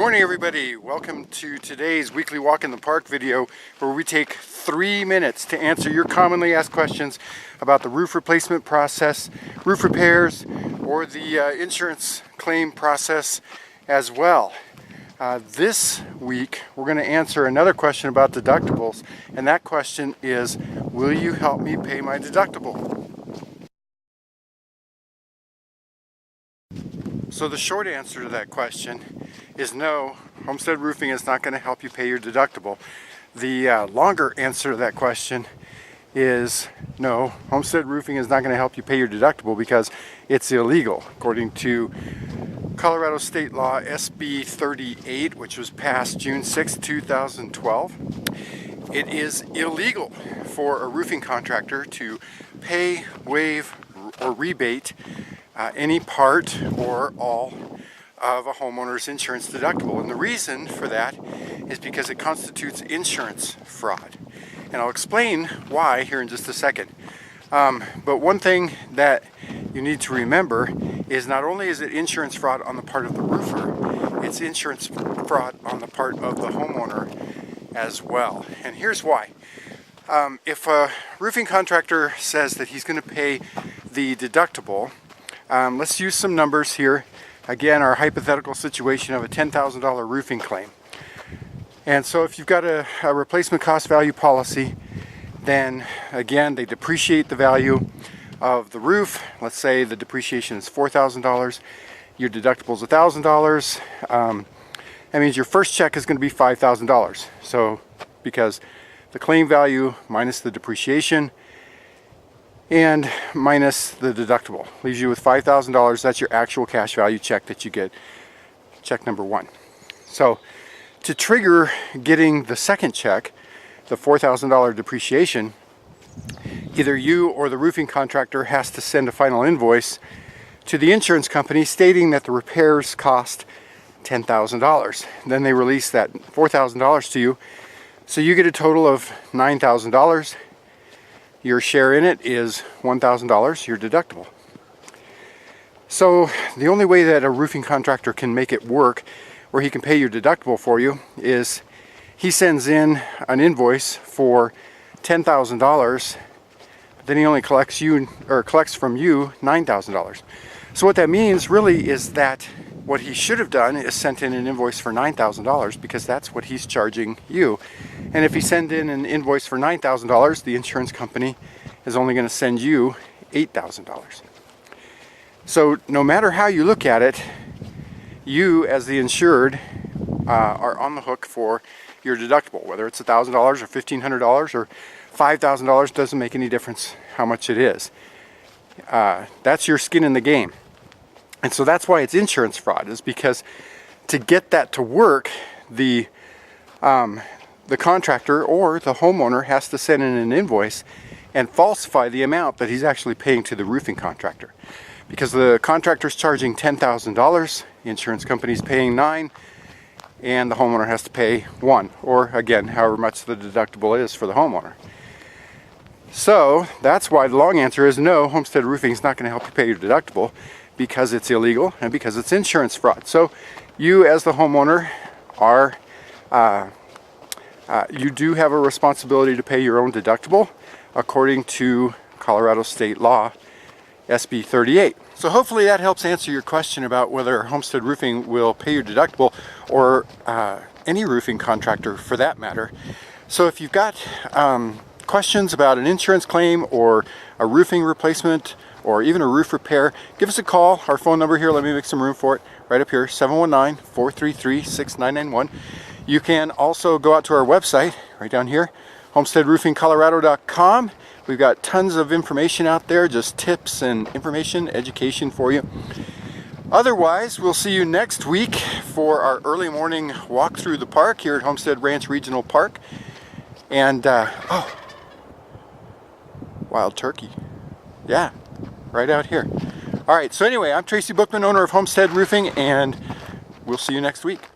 morning, everybody. Welcome to today's weekly walk in the park video, where we take 3 minutes to answer your commonly asked questions about the roof replacement process, roof repairs, or the insurance claim process as well. This week we're going to answer another question about deductibles, and that question is, will you help me pay my deductible? So the short answer to that question is no, Homestead Roofing is not going to help you pay your deductible. The longer answer to that question is no, Homestead Roofing is not going to help you pay your deductible because it's illegal. According to Colorado State Law SB 38, which was passed June 6, 2012, it is illegal for a roofing contractor to pay, waive, or rebate any part or all of a homeowner's insurance deductible. And the reason for that is because it constitutes insurance fraud. And I'll explain why here in just a second. But one thing that you need to remember is not only is it insurance fraud on the part of the roofer, it's insurance fraud on the part of the homeowner as well. And here's why. If a roofing contractor says that he's going to pay the deductible, let's use some numbers here. Again, our hypothetical situation of a $10,000 roofing claim. And so if you've got a replacement cost value policy, then again, they depreciate the value of the roof. Let's say the depreciation is $4,000. Your deductible is $1,000. That means your first check is going to be $5,000. So because the claim value minus the depreciation and minus the deductible leaves you with $5,000. That's your actual cash value check that you get, check number one. So to trigger getting the second check, the $4,000 depreciation, either you or the roofing contractor has to send a final invoice to the insurance company stating that the repairs cost $10,000. Then they release that $4,000 to you, so you get a total of $9,000. Your share in it is $1,000, your deductible. So the only way that a roofing contractor can make it work where he can pay your deductible for you is he sends in an invoice for $10,000, but then he only collects from you $9,000. So what that means really is that what he should have done is sent in an invoice for $9,000, because that's what he's charging you. And if he sends in an invoice for $9,000, the insurance company is only going to send you $8,000. So no matter how you look at it, you as the insured are on the hook for your deductible. Whether it's $1,000 or $1,500 or $5,000, doesn't make any difference how much it is. That's your skin in the game. And so that's why it's insurance fraud, is because to get that to work, the contractor or the homeowner has to send in an invoice and falsify the amount that he's actually paying to the roofing contractor. Because the contractor's charging $10,000, the insurance company's paying $9,000, and the homeowner has to pay $1,000, or again, however much the deductible is for the homeowner. So that's why the long answer is no, Homestead Roofing is not going to help you pay your deductible, because it's illegal and because it's insurance fraud. So you as the homeowner are you do have a responsibility to pay your own deductible according to Colorado State Law SB 38. So hopefully that helps answer your question about whether Homestead Roofing will pay your deductible, or any roofing contractor for that matter. So if you've got questions about an insurance claim or a roofing replacement or even a roof repair, give us a call. Our phone number here, let me make some room for it, right up here, 719-433-6991. You can also go out to our website, right down here, homesteadroofingcolorado.com. We've got tons of information out there, just tips and information, education for you. Otherwise, we'll see you next week for our early morning walk through the park here at Homestead Ranch Regional Park. And, oh, wild turkey. Yeah, right out here. All right, so anyway, I'm Tracy Bookman, owner of Homestead Roofing, and we'll see you next week.